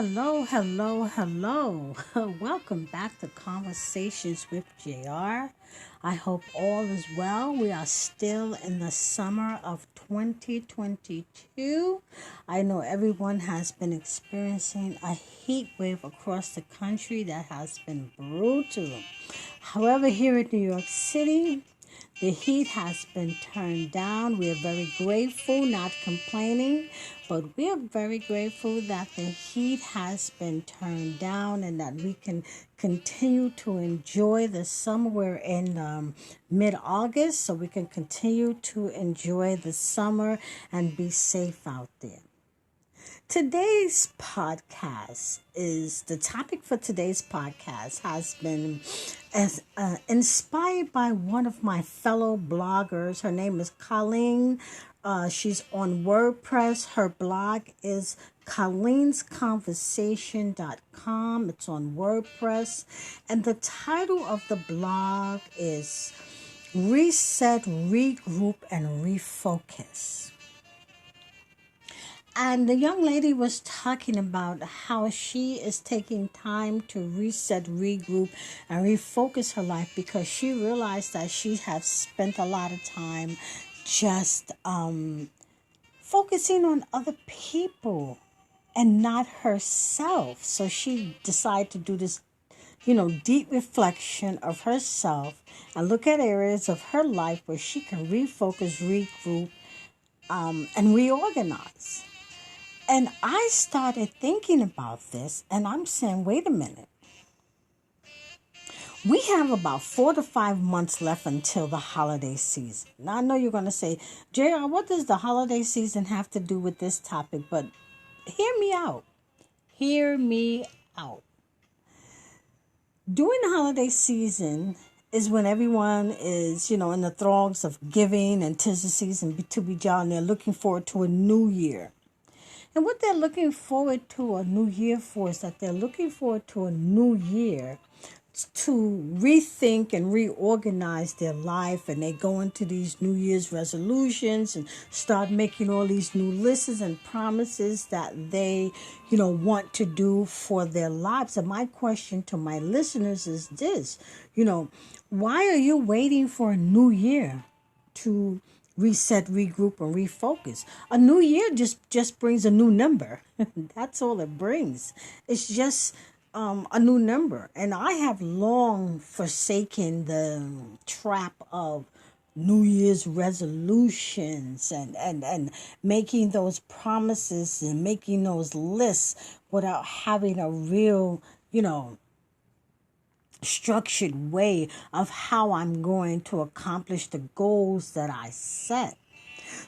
Hello, hello, hello. Welcome back to Conversations with JR. I hope all is well. We are still in the summer of 2022. I know everyone has been experiencing a heat wave across the country that has been brutal. However, here in New York City, the heat has been turned down. We are very grateful, not complaining, but we are very grateful that the heat has been turned down and that we can continue to enjoy the summer. We're in mid-August, so we can continue to enjoy the summer and be safe out there. Today's podcast is the topic for today's podcast has been inspired by one of my fellow bloggers. Her name is Colleen. She's on WordPress. Her blog is colleensconversation.com. It's on WordPress. And the title of the blog is Reset, Regroup, and Refocus. And the young lady was talking about how she is taking time to reset, regroup, and refocus her life because she realized that she has spent a lot of time just focusing on other people and not herself. So she decided to do this, deep reflection of herself and look at areas of her life where she can refocus, regroup, and reorganize. And I started thinking about this, and I'm saying, wait a minute. We have about 4 to 5 months left until the holiday season. Now, I know you're going to say, JR, what does the holiday season have to do with this topic? But hear me out. Hear me out. During the holiday season is when everyone is, in the throes of giving and 'tis the season to be jolly, and they're looking forward to a new year. And what they're looking forward to a new year for is that they're looking forward to a new year to rethink and reorganize their life. And they go into these New Year's resolutions and start making all these new lists and promises that they, want to do for their lives. And my question to my listeners is this, why are you waiting for a new year to reset, regroup, and refocus? A new year just brings a new number. That's all it brings. It's just a new number. And I have long forsaken the trap of New Year's resolutions and making those promises and making those lists without having a real, structured way of how I'm going to accomplish the goals that I set.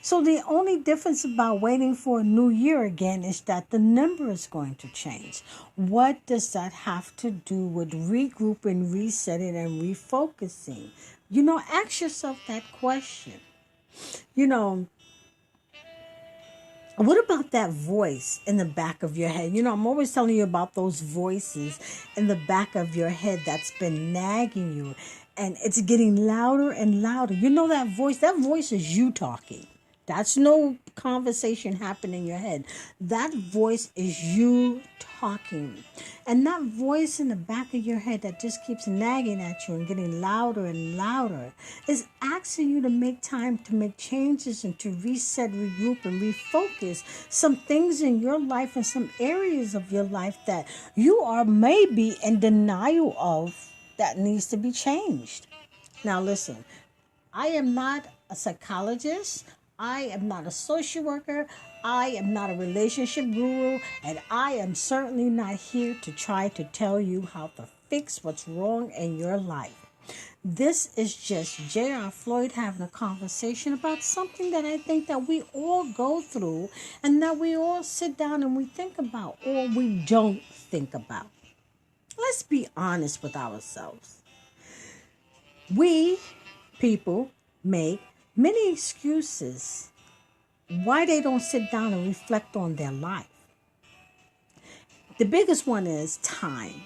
So the only difference about waiting for a new year again is that the number is going to change. What does that have to do with regrouping, resetting, and refocusing? Ask yourself that question. What about that voice in the back of your head? I'm always telling you about those voices in the back of your head that's been nagging you. And it's getting louder and louder. That voice is you talking. That's no conversation happening in your head. That voice is you talking. And that voice in the back of your head that just keeps nagging at you and getting louder and louder is asking you to make time to make changes and to reset, regroup, and refocus some things in your life and some areas of your life that you are maybe in denial of that needs to be changed. Now listen, I am not a psychologist. I am not a social worker. I am not a relationship guru. And I am certainly not here to try to tell you how to fix what's wrong in your life. This is just J.R. Floyd having a conversation about something that I think that we all go through and that we all sit down and we think about or we don't think about. Let's be honest with ourselves. We, people, make many excuses why they don't sit down and reflect on their life. The biggest one is time.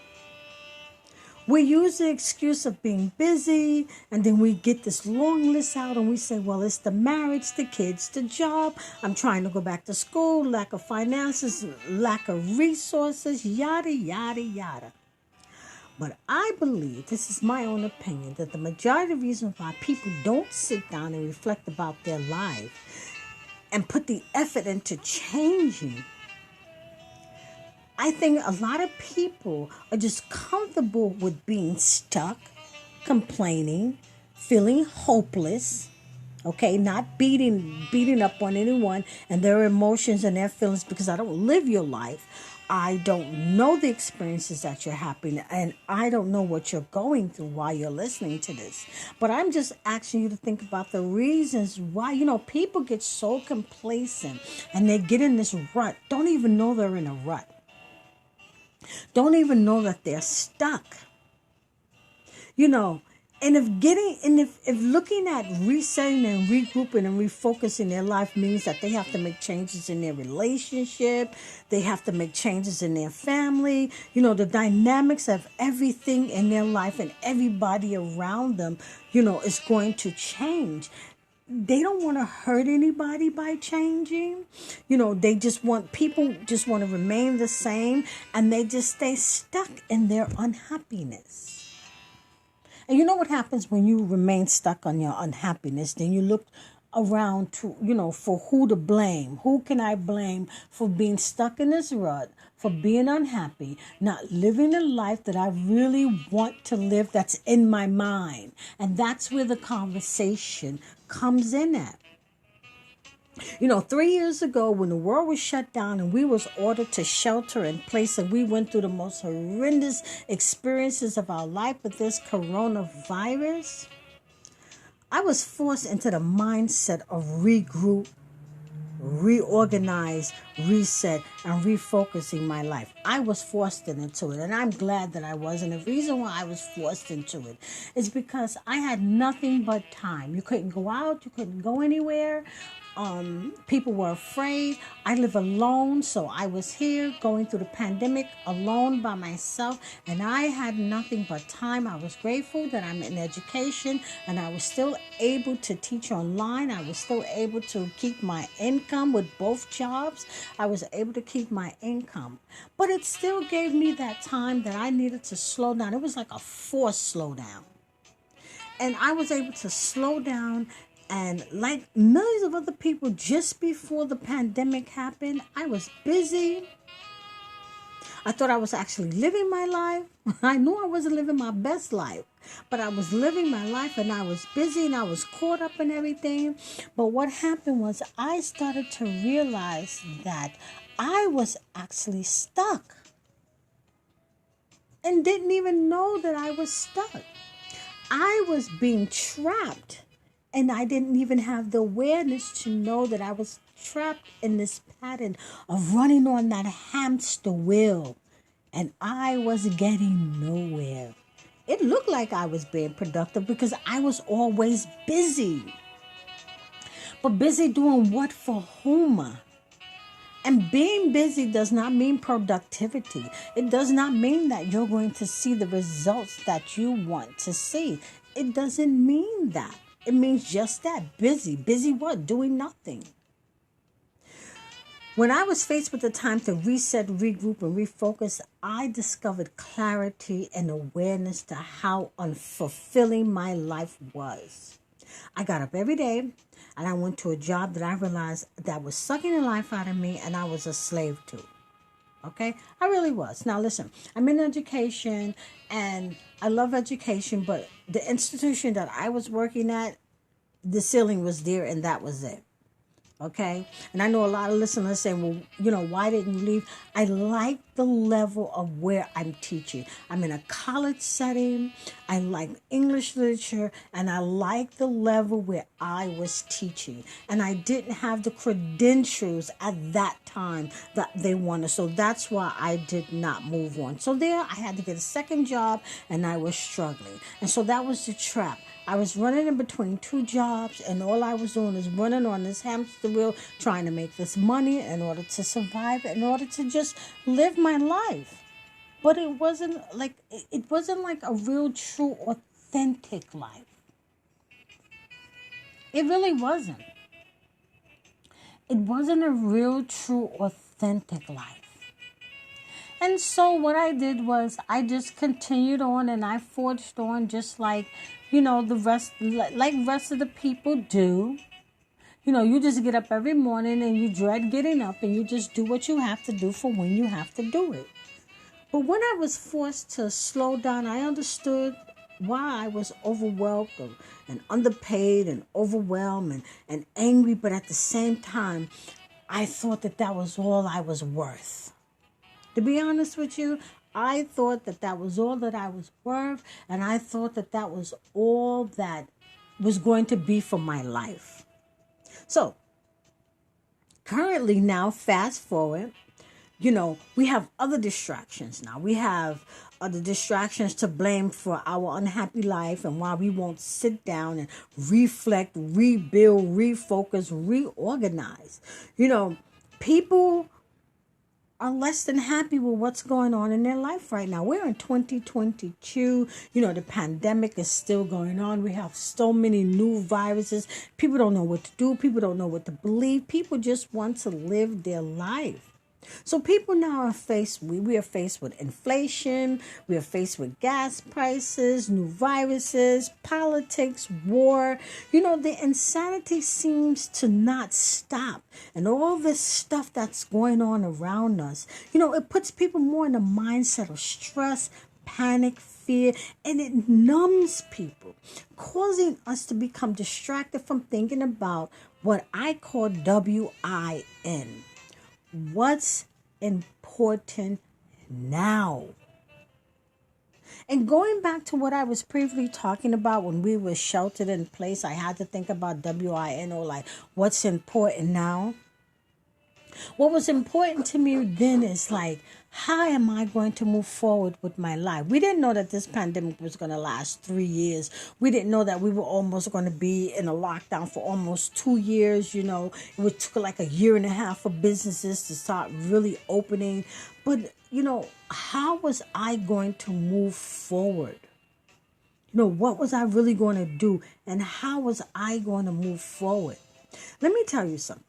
We use the excuse of being busy, and then we get this long list out and we say, well, it's the marriage, the kids, the job, I'm trying to go back to school, lack of finances, lack of resources, yada, yada, yada. But I believe, this is my own opinion, that the majority of the reason why people don't sit down and reflect about their life and put the effort into changing, I think a lot of people are just comfortable with being stuck, complaining, feeling hopeless, okay, not beating up on anyone and their emotions and their feelings, because I don't live your life. I don't know the experiences that you're having, and I don't know what you're going through while you're listening to this. But I'm just asking you to think about the reasons why, people get so complacent and they get in this rut, don't even know they're in a rut. Don't even know that they're stuck. And if looking at resetting and regrouping and refocusing their life means that they have to make changes in their relationship, they have to make changes in their family, the dynamics of everything in their life and everybody around them, is going to change. They don't want to hurt anybody by changing. People just want to remain the same, and they just stay stuck in their unhappiness. And you know what happens when you remain stuck on your unhappiness? Then you look around to, for who to blame. Who can I blame for being stuck in this rut, for being unhappy, not living the life that I really want to live that's in my mind? And that's where the conversation comes in at. 3 years ago when the world was shut down and we was ordered to shelter in place, and we went through the most horrendous experiences of our life with this coronavirus, I was forced into the mindset of regroup, reorganize, reset, and refocusing my life. I was forced into it, and I'm glad that I was. And the reason why I was forced into it is because I had nothing but time. You couldn't go out, you couldn't go anywhere. People were afraid. I live alone, so I was here going through the pandemic alone by myself, and I had nothing but time. I was grateful that I'm in education, and I was still able to teach online. I was still able to keep my income with both jobs. I was able to keep my income, but it still gave me that time that I needed to slow down. It was like a forced slowdown, and I was able to slow down. And like millions of other people, just before the pandemic happened, I was busy. I thought I was actually living my life. I knew I wasn't living my best life, but I was living my life, and I was busy, and I was caught up in everything. But what happened was I started to realize that I was actually stuck and didn't even know that I was stuck. I was being trapped. And I didn't even have the awareness to know that I was trapped in this pattern of running on that hamster wheel. And I was getting nowhere. It looked like I was being productive because I was always busy. But busy doing what for whom? And being busy does not mean productivity. It does not mean that you're going to see the results that you want to see. It doesn't mean that. It means just that, busy. Busy what? Doing nothing. When I was faced with the time to reset, regroup, and refocus, I discovered clarity and awareness to how unfulfilling my life was. I got up every day and I went to a job that I realized that was sucking the life out of me and I was a slave to. Okay? I really was. Now listen, I'm in education and I love education, but the institution that I was working at, the ceiling was there and that was it. Okay? And I know a lot of listeners say, well, why didn't you leave? I like the level of where I'm teaching. I'm in a college setting. I like English literature. And I like the level where I was teaching. And I didn't have the credentials at that time that they wanted. So that's why I did not move on. So there I had to get a second job and I was struggling. And so that was the trap. I was running in between two jobs, and all I was doing is running on this hamster wheel, trying to make this money in order to survive, in order to just live my life. but it wasn't like a real, true, authentic life. It really wasn't. It wasn't a real, true, authentic life. And so what I did was I just continued on and I forged on just like, the rest of the people do. You just get up every morning and you dread getting up and you just do what you have to do for when you have to do it. But when I was forced to slow down, I understood why I was overwhelmed and underpaid and overwhelmed and angry. But at the same time, I thought that was all I was worth. To be honest with you, I thought that was all that I was worth. And I thought that was all that was going to be for my life. So currently now, fast forward, we have other distractions now. We have other distractions to blame for our unhappy life and why we won't sit down and reflect, rebuild, refocus, reorganize. People are less than happy with what's going on in their life right now. We're in 2022. The pandemic is still going on. We have so many new viruses. People don't know what to do. People don't know what to believe. People just want to live their life. So people now are we are faced with inflation, we are faced with gas prices, new viruses, politics, war. The insanity seems to not stop. And all this stuff that's going on around us, it puts people more in a mindset of stress, panic, fear, and it numbs people, causing us to become distracted from thinking about what I call WIN. What's important now? And going back to what I was previously talking about when we were sheltered in place, I had to think about WIN, or like what's important now. What was important to me then is like, how am I going to move forward with my life? We didn't know that this pandemic was going to last 3 years. We didn't know that we were almost going to be in a lockdown for almost 2 years. It took like a year and a half for businesses to start really opening. But, how was I going to move forward? What was I really going to do? And how was I going to move forward? Let me tell you something.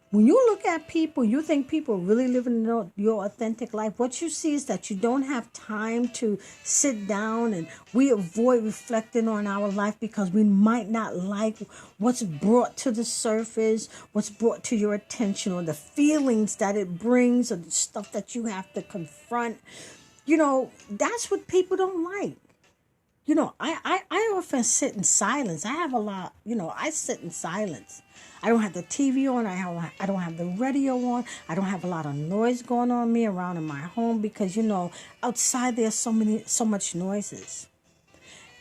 When you look at people, you think people really living your authentic life. What you see is that you don't have time to sit down, and we avoid reflecting on our life because we might not like what's brought to the surface, what's brought to your attention, or the feelings that it brings, or the stuff that you have to confront. That's what people don't like. I often sit in silence. I have a lot, I sit in silence. I don't have the TV on. I don't have the radio on. I don't have a lot of noise going on me around in my home because, outside there's so much noises.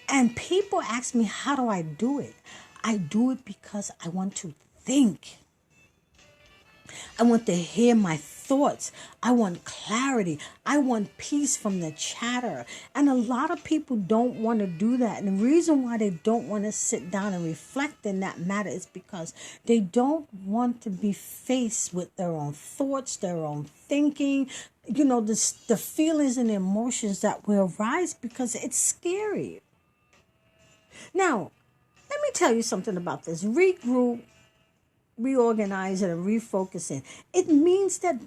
And people ask me, how do I do it? I do it because I want to think. I want to hear my thoughts. I want clarity. I want peace from the chatter. And a lot of people don't want to do that. And the reason why they don't want to sit down and reflect in that matter is because they don't want to be faced with their own thoughts, their own thinking, the feelings and emotions that will arise because it's scary. Now, let me tell you something about this. Regroup, reorganizing and refocusing. It means that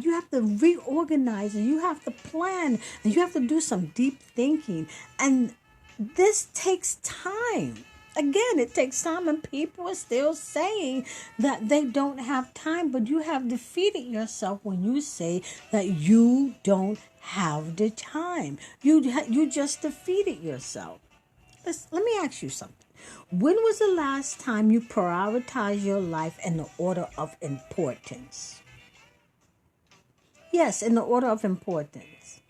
you have to reorganize and you have to plan and you have to do some deep thinking. And this takes time. Again, it takes time, and people are still saying that they don't have time, but you have defeated yourself when you say that you don't have the time. You just defeated yourself. Let me ask you something. When was the last time you prioritized your life in the order of importance? Yes, in the order of importance.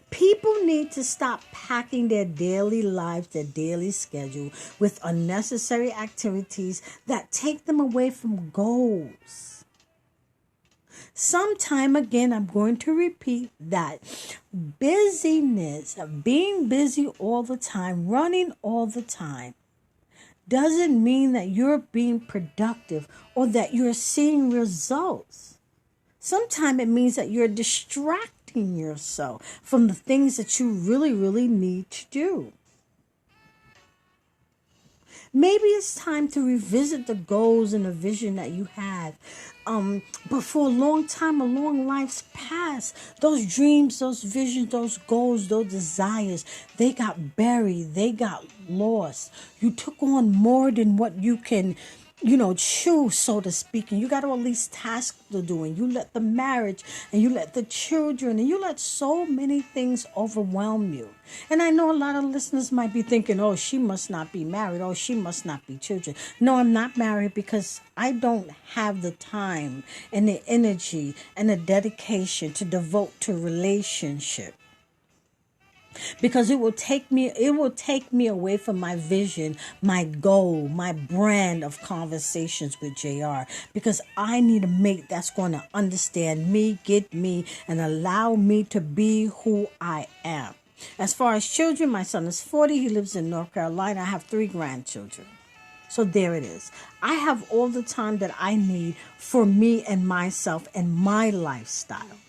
People need to stop packing their daily lives, their daily schedule with unnecessary activities that take them away from goals. Sometime again, I'm going to repeat that busyness, being busy all the time, running all the time, doesn't mean that you're being productive or that you're seeing results. Sometimes it means that you're distracting distracting yourself from the things that you really, really need to do. Maybe it's time to revisit the goals and the vision that you had. But for a long time, a long life's past, those dreams, those visions, those goals, those desires, they got buried. They got lost. You took on more than what you can, chew, so to speak. And you got all these tasks to do. And you let the marriage and you let the children and you let so many things overwhelm you. And I know a lot of listeners might be thinking, oh, she must not be married. Oh, she must not be children. No, I'm not married because I don't have the time and the energy and the dedication to devote to a relationship. Because it will take me away from my vision, my goal, my brand of conversations with JR. Because I need a mate that's going to understand me, get me, and allow me to be who I am. As far as children, my son is 40. He lives in North Carolina. I have 3 grandchildren. So there it is. I have all the time that I need for me and myself and my lifestyle.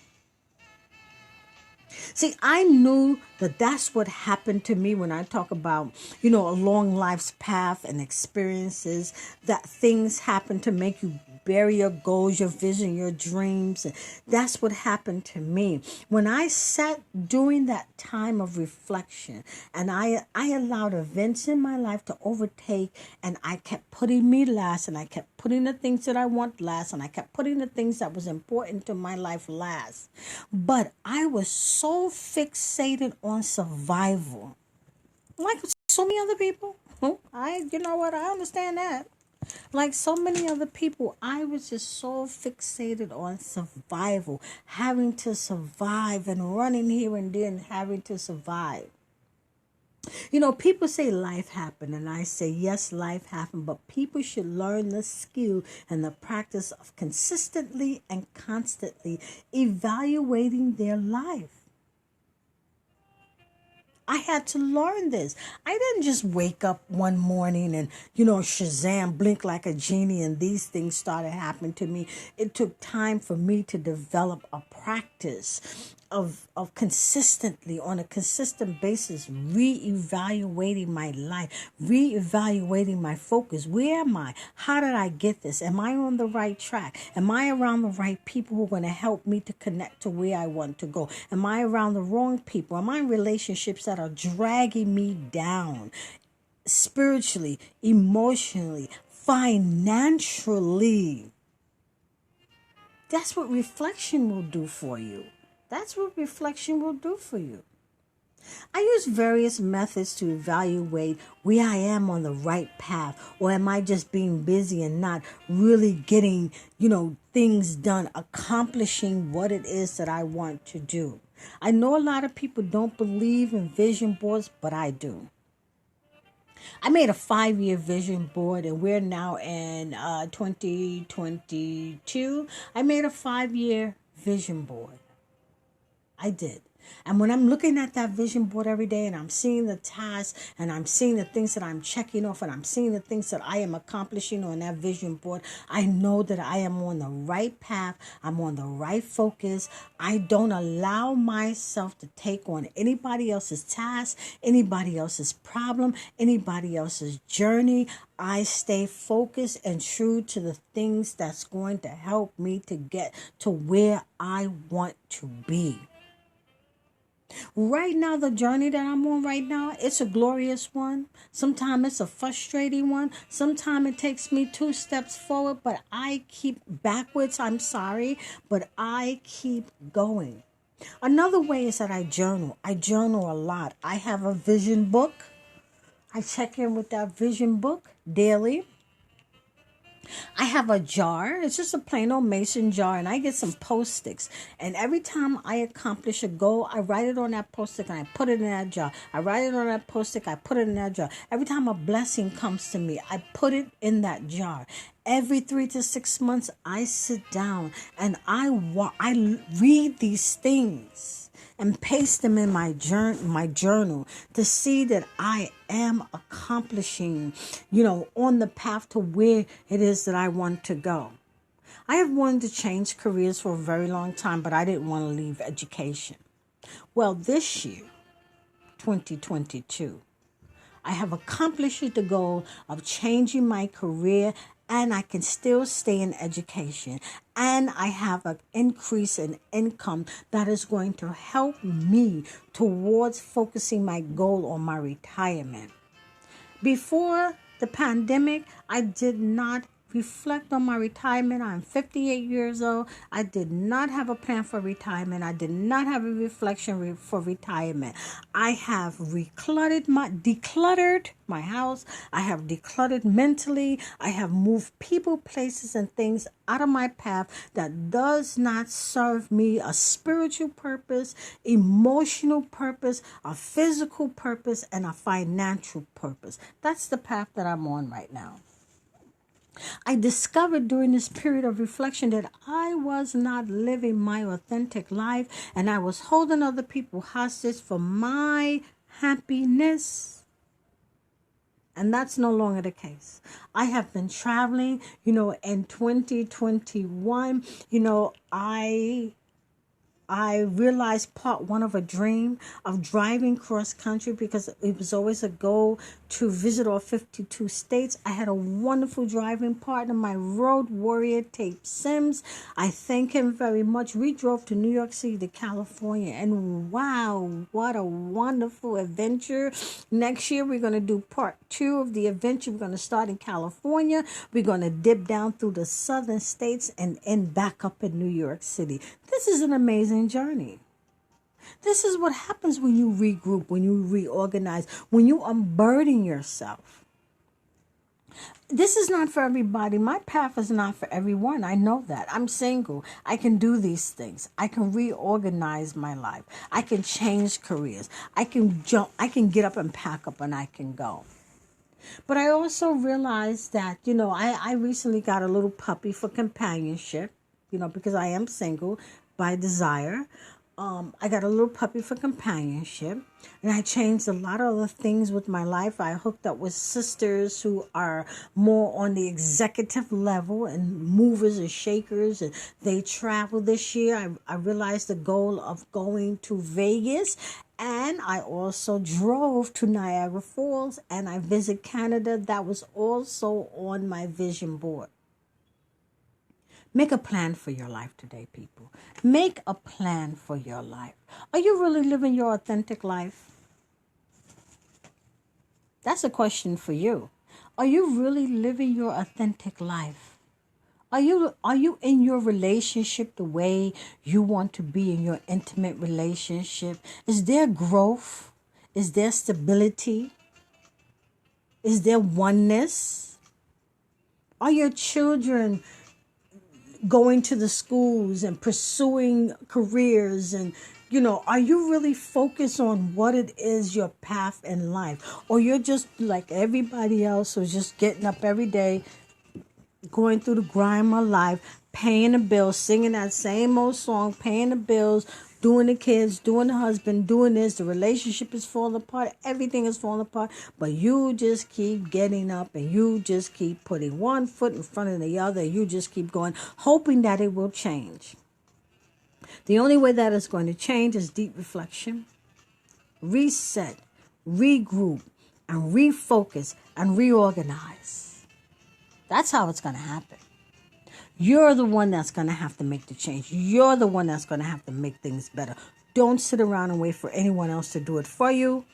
See, I knew that that's what happened to me when I talk about, a long life's path and experiences, that things happen to make you bury your goals, your vision, your dreams. And that's what happened to me. When I sat during that time of reflection and I allowed events in my life to overtake, and I kept putting me last, and I kept putting the things that I want last, and I kept putting the things that was important to my life last. But I was so fixated on survival. Like so many other people. I understand that. Like so many other people, I was just so fixated on survival, having to survive and running here and there and having to survive. People say life happened, and I say, yes, life happened, but people should learn the skill and the practice of consistently and constantly evaluating their life. I had to learn this. I didn't just wake up one morning and, Shazam, blink like a genie, and these things started happening to me. It took time for me to develop a practice of consistently, on a consistent basis, reevaluating my life, reevaluating my focus. Where am I? How did I get this? Am I on the right track? Am I around the right people who are going to help me to connect to where I want to go? Am I around the wrong people? Am I in relationships that are dragging me down spiritually, emotionally, financially? That's what reflection will do for you. That's what reflection will do for you. I use various methods to evaluate where I am on the right path, or am I just being busy and not really getting, things done, accomplishing what it is that I want to do. I know a lot of people don't believe in vision boards, but I do. I made a 5-year vision board, and we're now in 2022. I made a 5-year vision board. I did. And when I'm looking at that vision board every day and I'm seeing the tasks and I'm seeing the things that I'm checking off and I'm seeing the things that I am accomplishing on that vision board, I know that I am on the right path. I'm on the right focus. I don't allow myself to take on anybody else's task, anybody else's problem, anybody else's journey. I stay focused and true to the things that's going to help me to get to where I want to be. Right now, the journey that I'm on right now, it's a glorious one. Sometimes it's a frustrating one. Sometimes it takes me 2 steps forward, but I keep backwards. I'm sorry, but I keep going. Another way is that I journal. I journal a lot. I have a vision book. I check in with that vision book daily. I have a jar. It's just a plain old mason jar, and I get some post-its. And every time I accomplish a goal, I write it on that post-it and I put it in that jar. I write it on that post-it, I put it in that jar. Every time a blessing comes to me, I put it in that jar. Every 3 to 6 months, I sit down and I read these things and paste them in my journal to see that I am accomplishing, on the path to where it is that I want to go. I have wanted to change careers for a very long time, but I didn't want to leave education. Well, this year, 2022, I have accomplished the goal of changing my career, and I can still stay in education. And I have an increase in income that is going to help me towards focusing my goal on my retirement. Before the pandemic, I did not reflect on my retirement. I'm 58 years old. I did not have a plan for retirement. I did not have a reflection for retirement. I have decluttered my house. I have decluttered mentally. I have moved people, places, and things out of my path that does not serve me a spiritual purpose, emotional purpose, a physical purpose, and a financial purpose. That's the path that I'm on right now. I discovered during this period of reflection that I was not living my authentic life, and I was holding other people hostage for my happiness. And that's no longer the case. I have been traveling, in 2021, I realized part one of a dream of driving cross country, because it was always a goal to visit all 52 states. I had a wonderful driving partner, my road warrior, Tape Sims. I thank him very much. We drove to New York City to California, and wow, what a wonderful adventure. Next year, we're going to do part two of the adventure. We're going to start in California. We're going to dip down through the southern states and end back up in New York City. This is an amazing journey. This is what happens when you regroup, when you reorganize, when you unburden yourself. This is not for everybody. My path is not for everyone. I know that. I'm single. I can do these things. I can reorganize my life. I can change careers. I can get up and pack up and I can go. But I also realized that, I recently got a little puppy for companionship, because I am single by desire. I got a little puppy for companionship, and I changed a lot of other things with my life. I hooked up with sisters who are more on the executive level and movers and shakers, and they travel this year. I realized the goal of going to Vegas, and I also drove to Niagara Falls, and I visited Canada. That was also on my vision board. Make a plan for your life today, people. Make a plan for your life. Are you really living your authentic life? That's a question for you. Are you really living your authentic life? Are you in your relationship the way you want to be in your intimate relationship? Is there growth? Is there stability? Is there oneness? Are your children going to the schools and pursuing careers? And, are you really focused on what it is, your path in life? Or you're just like everybody else who's just getting up every day, going through the grime of life, paying the bills, singing that same old song, paying the bills, doing the kids, doing the husband, doing this, the relationship is falling apart, everything is falling apart, but you just keep getting up and you just keep putting one foot in front of the other, and you just keep going, hoping that it will change. The only way that it's going to change is deep reflection, reset, regroup, and refocus, and reorganize. That's how it's going to happen. You're the one that's going to have to make the change. You're the one that's going to have to make things better. Don't sit around and wait for anyone else to do it for you.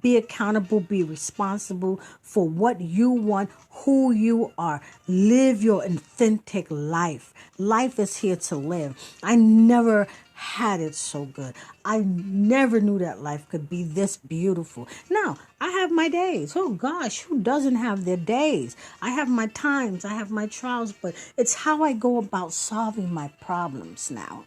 Be accountable. Be responsible for what you want, who you are. Live your authentic life. Life is here to live. I never had it so good. I never knew that life could be this beautiful. Now, I have my days. Oh gosh, who doesn't have their days? I have my times, I have my trials, but it's how I go about solving my problems now.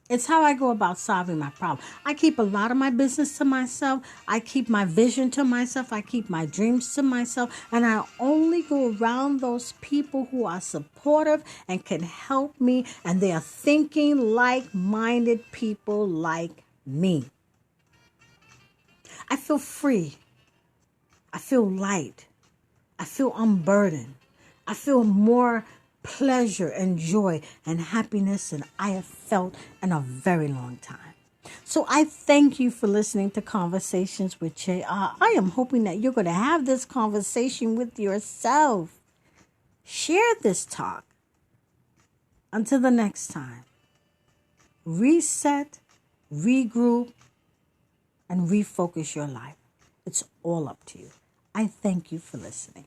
It's how I go about solving my problem. I keep a lot of my business to myself. I keep my vision to myself. I keep my dreams to myself. And I only go around those people who are supportive and can help me. And they are thinking like-minded people like me. I feel free. I feel light. I feel unburdened. I feel more pleasure and joy and happiness than I have felt in a very long time. So I thank you for listening to Conversations with Jay. I am hoping that you're going to have this conversation with yourself. Share this talk. Until the next time, reset, regroup, and refocus your life. It's all up to you. I thank you for listening.